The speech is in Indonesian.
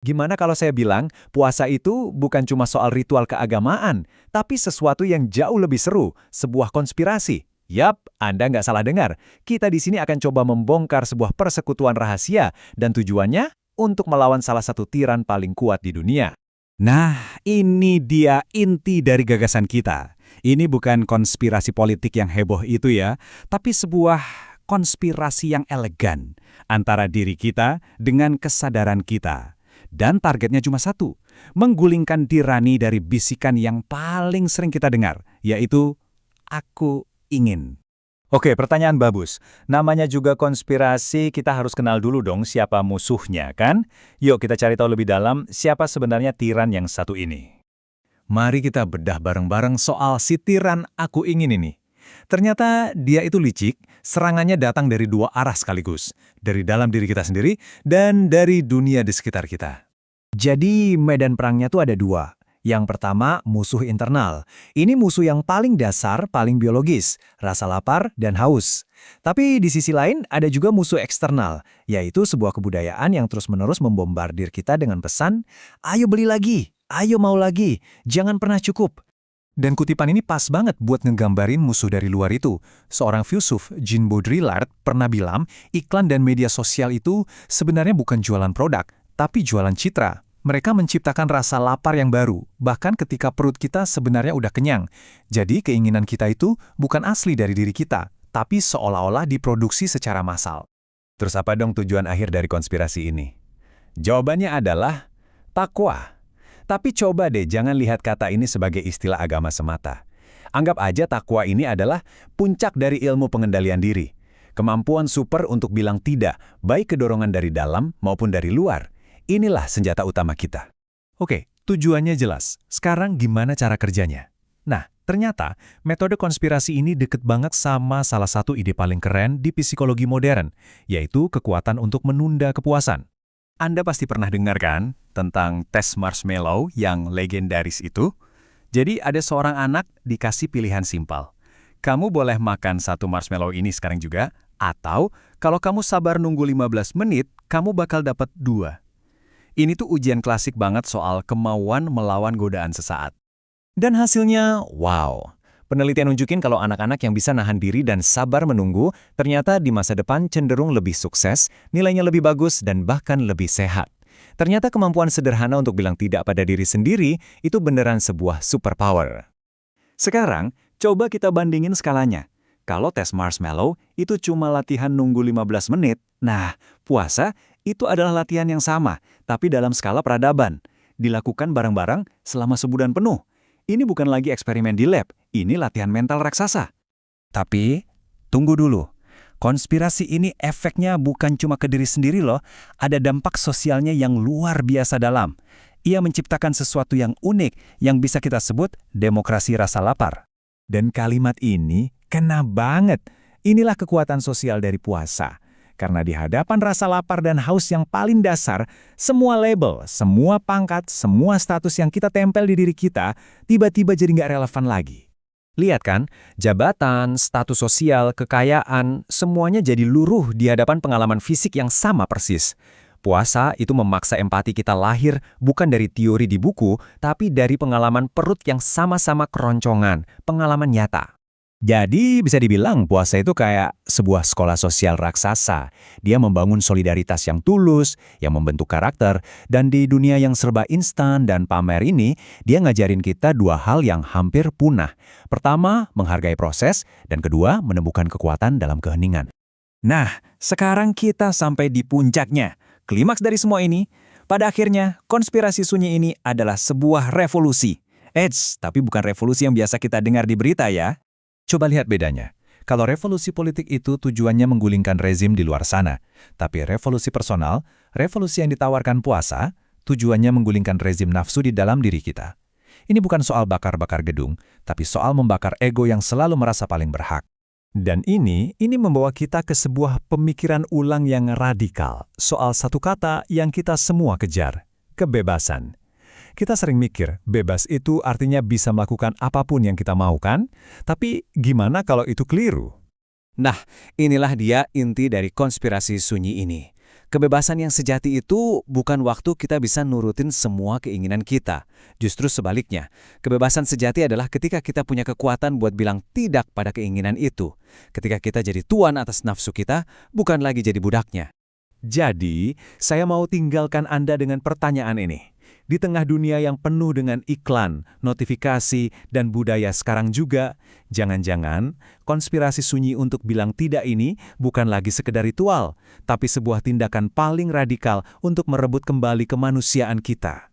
Gimana kalau saya bilang, puasa itu bukan cuma soal ritual keagamaan, tapi sesuatu yang jauh lebih seru, sebuah konspirasi. Yap, Anda nggak salah dengar. Kita di sini akan coba membongkar sebuah persekutuan rahasia, dan tujuannya untuk melawan salah satu tiran paling kuat di dunia. Nah, ini dia inti dari gagasan kita. Ini bukan konspirasi politik yang heboh itu ya, tapi sebuah konspirasi yang elegan antara diri kita dengan kesadaran kita. Dan targetnya cuma satu, menggulingkan tirani dari bisikan yang paling sering kita dengar, yaitu aku ingin. Oke, pertanyaan bagus. Namanya juga konspirasi, kita harus kenal dulu dong siapa musuhnya, kan? Yuk kita cari tahu lebih dalam siapa sebenarnya tiran yang satu ini. Mari kita bedah bareng-bareng soal si tiran aku ingin ini. Ternyata dia itu licik, serangannya datang dari dua arah sekaligus. Dari dalam diri kita sendiri, dan dari dunia di sekitar kita. Jadi medan perangnya tuh ada dua. Yang pertama, musuh internal. Ini musuh yang paling dasar, paling biologis, rasa lapar dan haus. Tapi di sisi lain ada juga musuh eksternal, yaitu sebuah kebudayaan yang terus-menerus membombardir kita dengan pesan, ayo beli lagi, ayo mau lagi, jangan pernah cukup. Dan kutipan ini pas banget buat ngegambarin musuh dari luar itu. Seorang filsuf, Jean Baudrillard, pernah bilang, iklan dan media sosial itu sebenarnya bukan jualan produk, tapi jualan citra. Mereka menciptakan rasa lapar yang baru, bahkan ketika perut kita sebenarnya udah kenyang. Jadi keinginan kita itu bukan asli dari diri kita, tapi seolah-olah diproduksi secara massal. Terus apa dong tujuan akhir dari konspirasi ini? Jawabannya adalah takwa. Tapi coba deh jangan lihat kata ini sebagai istilah agama semata. Anggap aja takwa ini adalah puncak dari ilmu pengendalian diri. Kemampuan super untuk bilang tidak, baik kedorongan dari dalam maupun dari luar. Inilah senjata utama kita. Oke, tujuannya jelas. Sekarang gimana cara kerjanya? Nah, ternyata metode konspirasi ini deket banget sama salah satu ide paling keren di psikologi modern, yaitu kekuatan untuk menunda kepuasan. Anda pasti pernah dengar kan tentang tes marshmallow yang legendaris itu? Jadi ada seorang anak dikasih pilihan simpel. Kamu boleh makan satu marshmallow ini sekarang juga, atau kalau kamu sabar nunggu 15 menit, kamu bakal dapat 2. Ini tuh ujian klasik banget soal kemauan melawan godaan sesaat. Dan hasilnya, wow. Penelitian nunjukin kalau anak-anak yang bisa nahan diri dan sabar menunggu, ternyata di masa depan cenderung lebih sukses, nilainya lebih bagus, dan bahkan lebih sehat. Ternyata kemampuan sederhana untuk bilang tidak pada diri sendiri itu beneran sebuah superpower. Sekarang, coba kita bandingin skalanya. Kalau tes marshmallow itu cuma latihan nunggu 15 menit, nah, puasa itu adalah latihan yang sama, tapi dalam skala peradaban. Dilakukan bareng-bareng selama sebulan penuh. Ini bukan lagi eksperimen di lab, ini latihan mental raksasa. Tapi, tunggu dulu. Konspirasi ini efeknya bukan cuma ke diri sendiri loh, ada dampak sosialnya yang luar biasa dalam. Ia menciptakan sesuatu yang unik yang bisa kita sebut demokrasi rasa lapar. Dan kalimat ini kena banget. Inilah kekuatan sosial dari puasa. Karena di hadapan rasa lapar dan haus yang paling dasar, semua label, semua pangkat, semua status yang kita tempel di diri kita, tiba-tiba jadi nggak relevan lagi. Lihat kan, jabatan, status sosial, kekayaan, semuanya jadi luruh di hadapan pengalaman fisik yang sama persis. Puasa itu memaksa empati kita lahir bukan dari teori di buku, tapi dari pengalaman perut yang sama-sama keroncongan, pengalaman nyata. Jadi bisa dibilang puasa itu kayak sebuah sekolah sosial raksasa. Dia membangun solidaritas yang tulus, yang membentuk karakter, dan di dunia yang serba instan dan pamer ini, dia ngajarin kita dua hal yang hampir punah. Pertama, menghargai proses, dan kedua, menemukan kekuatan dalam keheningan. Nah, sekarang kita sampai di puncaknya. Klimaks dari semua ini, pada akhirnya konspirasi sunyi ini adalah sebuah revolusi. Tapi bukan revolusi yang biasa kita dengar di berita ya. Coba lihat bedanya. Kalau revolusi politik itu tujuannya menggulingkan rezim di luar sana. Tapi revolusi personal, revolusi yang ditawarkan puasa, tujuannya menggulingkan rezim nafsu di dalam diri kita. Ini bukan soal bakar-bakar gedung, tapi soal membakar ego yang selalu merasa paling berhak. Dan ini membawa kita ke sebuah pemikiran ulang yang radikal soal satu kata yang kita semua kejar, kebebasan. Kita sering mikir, bebas itu artinya bisa melakukan apapun yang kita mau kan? Tapi gimana kalau itu keliru? Nah, inilah dia inti dari konspirasi sunyi ini. Kebebasan yang sejati itu bukan waktu kita bisa nurutin semua keinginan kita. Justru sebaliknya, kebebasan sejati adalah ketika kita punya kekuatan buat bilang tidak pada keinginan itu. Ketika kita jadi tuan atas nafsu kita, bukan lagi jadi budaknya. Jadi, saya mau tinggalkan Anda dengan pertanyaan ini. Di tengah dunia yang penuh dengan iklan, notifikasi, dan budaya sekarang juga, jangan-jangan konspirasi sunyi untuk bilang tidak ini bukan lagi sekedar ritual, tapi sebuah tindakan paling radikal untuk merebut kembali kemanusiaan kita.